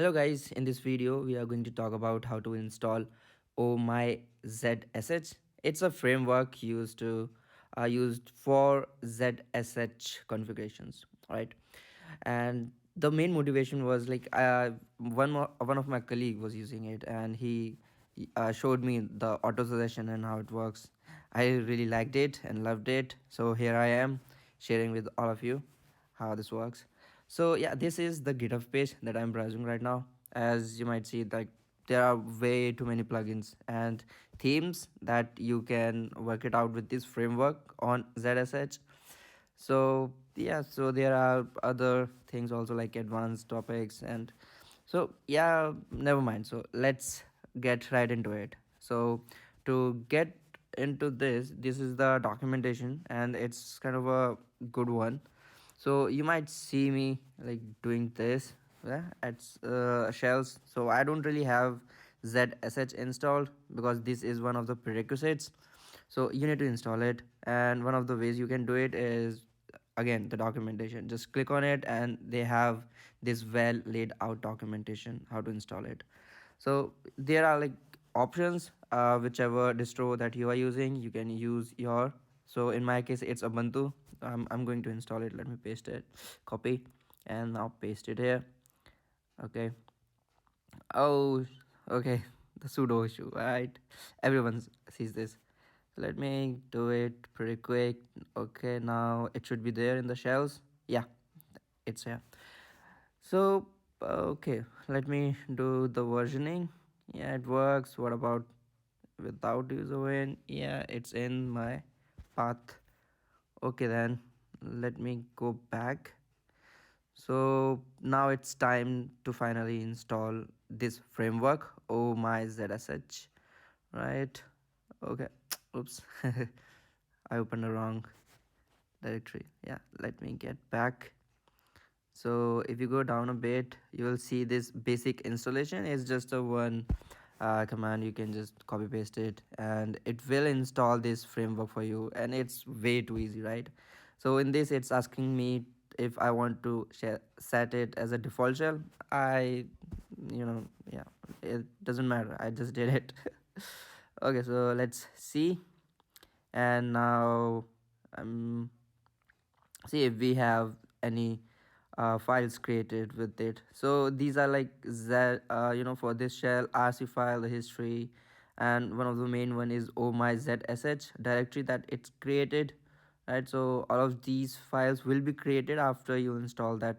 Hello guys, in this video we are going to talk about how to install Oh-My-Zsh. It's a framework used for ZSH configurations, right? And the main motivation was like one of my colleague was using it, and he showed me the auto suggestion and how it works. I really liked it and loved it, so here I am sharing with all of you how this works. So yeah, this is the GitHub page that I'm browsing right now. As you might see, like there are way too many plugins and themes that you can work it out with this framework on ZSH. So yeah, so there are other things also like advanced topics, and so yeah, never mind. So let's get right into it. So to get into this is the documentation, and it's kind of a good one. So you might see me like doing this, yeah, at shells. So I don't really have ZSH installed because this is one of the prerequisites. So you need to install it, and one of the ways you can do it is again the documentation. Just click on it and they have this well laid out documentation how to install it. So there are like options, whichever distro that you are using you can use your. So in my case it's Ubuntu. I'm going to install it. Let me paste it, copy, and now paste it here. Okay. Oh, okay. The sudo issue, right? Everyone sees this. Let me do it pretty quick. Okay, now it should be there in the shells. Yeah, it's here. So okay, let me do the versioning. Yeah, it works. What about without user win? Yeah, it's in my path. Okay, then let me go back. So now it's time to finally install this framework. Oh my ZSH, right? Okay. Oops. I opened the wrong directory. Yeah, let me get back. So if you go down a bit, you will see this basic installation is just a one command. You can just copy paste it and it will install this framework for you, and it's way too easy, right? So in this it's asking me if I want to set it as a default shell. I Yeah, it doesn't matter, I just did it. Okay, so let's see. And now see if we have any files created with it. So these are like for this shell rc file, the history, and one of the main one is Oh-My-Zsh directory that it's created, right? So all of these files will be created after you install that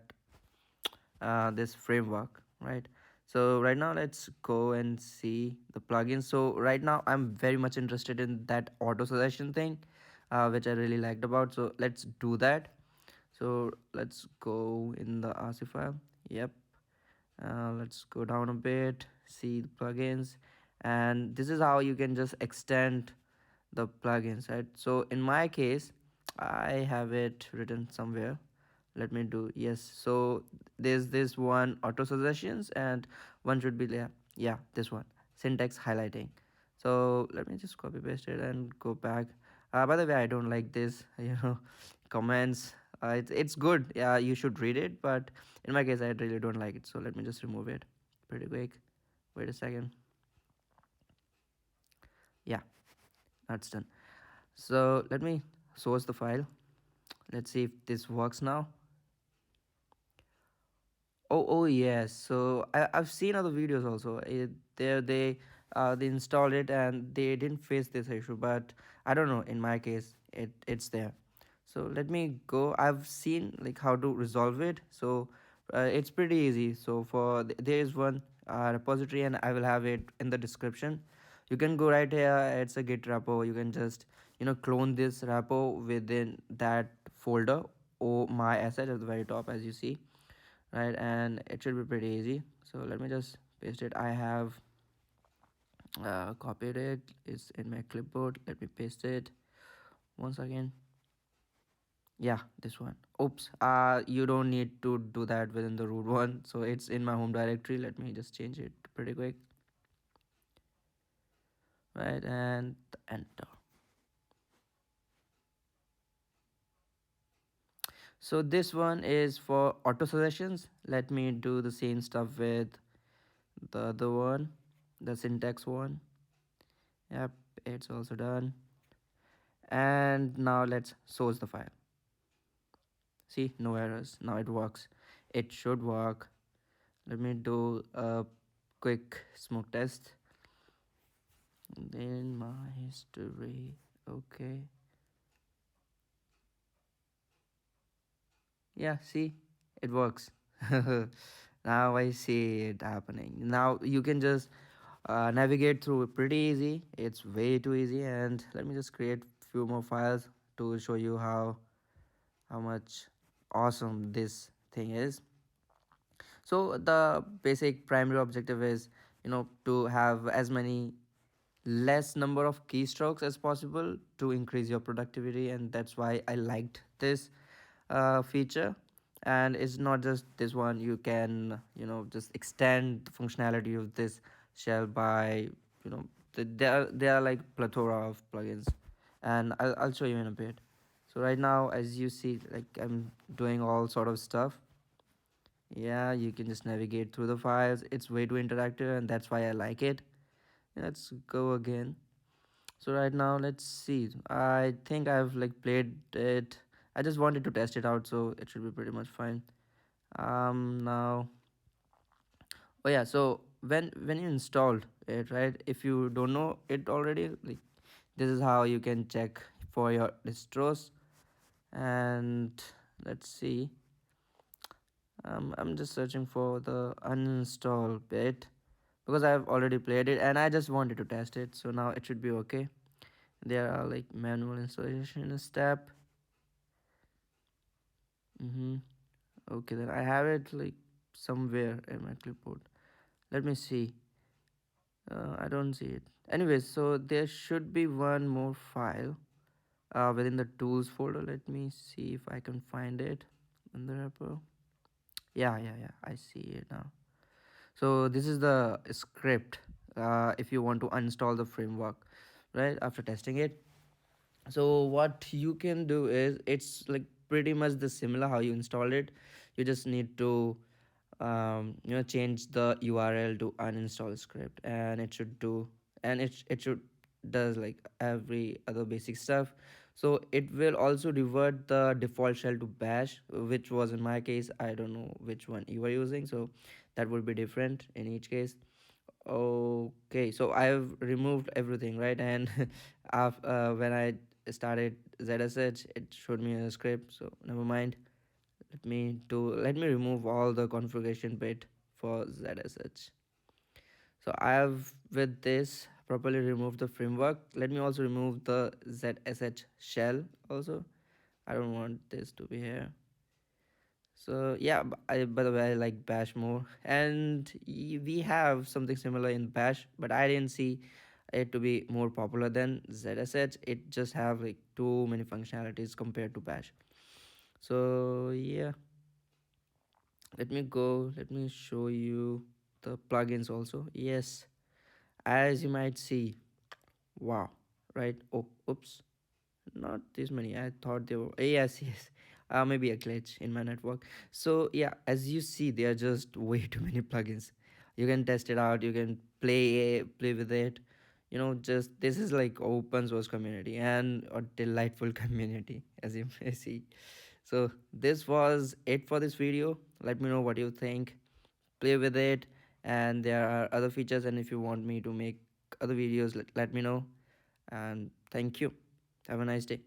this framework, right? So right now let's go and see the plugin. So right now I'm very much interested in that auto suggestion thing, which I really liked about. So let's do that. So let's go in the rc file. Yep. Let's go down a bit, see the plugins, and this is how you can just extend the plugins, right? So in my case I have it written somewhere. Let me do, yes. So there's this one auto suggestions, and one should be there. Yeah, this one, syntax highlighting. So let me just copy paste it and go back. By the way, I don't like this comments. It's good, yeah, you should read it, but in my case I really don't like it. So let me just remove it pretty quick. Wait a second. Yeah, that's done. So let me source the file. Let's see if this works now. Oh yes. So I've seen other videos also. They installed it and they didn't face this issue, but I don't know. In my case, it's there. So let me go. I've seen like how to resolve it. So it's pretty easy. So there is one repository, and I will have it in the description. You can go right here. It's a Git repo. You can just clone this repo within that folder. Oh my asset at the very top, as you see, right? And it should be pretty easy. So let me just paste it. I have copied it. It's in my clipboard. Let me paste it once again. Yeah, this one. Oops, you don't need to do that within the root one. So it's in my home directory. Let me just change it pretty quick, right? And enter. So this one is for auto suggestions. Let me do the same stuff with The other one, the syntax one. Yep, it's also done. And now let's source the file. See, no errors. Now it works. It should work. Let me do a quick smoke test. In my history. Okay. Yeah, see, it works. Now I see it happening. Now you can just navigate through it pretty easy. It's way too easy. And let me just create few more files to show you how much awesome this thing is. So the basic primary objective is, to have as many less number of keystrokes as possible to increase your productivity, and that's why I liked this feature. And it's not just this one. You can, just extend the functionality of this shell by, you know there are like plethora of plugins, and I'll show you in a bit. So right now, as you see, like, I'm doing all sort of stuff. Yeah, you can just navigate through the files. It's way too interactive, and that's why I like it. Let's go again. So right now, let's see. I think I've like played it. I just wanted to test it out, so it should be pretty much fine. Now, oh yeah. So when you installed it, right? If you don't know it already, like, this is how you can check for your distros. And let's see. I'm just searching for the uninstall bit because I've already played it and I just wanted to test it. So now it should be okay. There are like manual installation step. Mm-hmm. Okay, then I have it like somewhere in my clipboard. Let me see. I don't see it. Anyways, so there should be one more file within the tools folder. Let me see if I can find it in the repo. Yeah. I see it now. So this is the script if you want to uninstall the framework, right, after testing it. So what you can do is, it's like pretty much the similar how you installed it. You just need to change the URL to uninstall script, and it should do, and it should does like every other basic stuff. So it will also revert the default shell to bash, which was in my case. I don't know which one you were using, so that would be different in each case. Okay, so I've removed everything, right? And when I started ZSH, it showed me a script, so never mind. Let me remove all the configuration bit for ZSH. So I have, with this, properly removed the framework. Let me also remove the ZSH shell also. I don't want this to be here. So yeah, by the way, I like Bash more, and we have something similar in Bash, but I didn't see it to be more popular than ZSH. It just have like too many functionalities compared to Bash. So yeah, let me go. Let me show you the plugins also. Yes, as you might see, wow, right? Oh, oops. Not this many. I thought they were. Yes, yes. Maybe a glitch in my network. So yeah, as you see, there are just way too many plugins. You can test it out. You can play with it. Just this is like open source community and a delightful community, as you may see. So this was it for this video. Let me know what you think. Play with it, and there are other features. And if you want me to make other videos, let me know. And thank you. Have a nice day.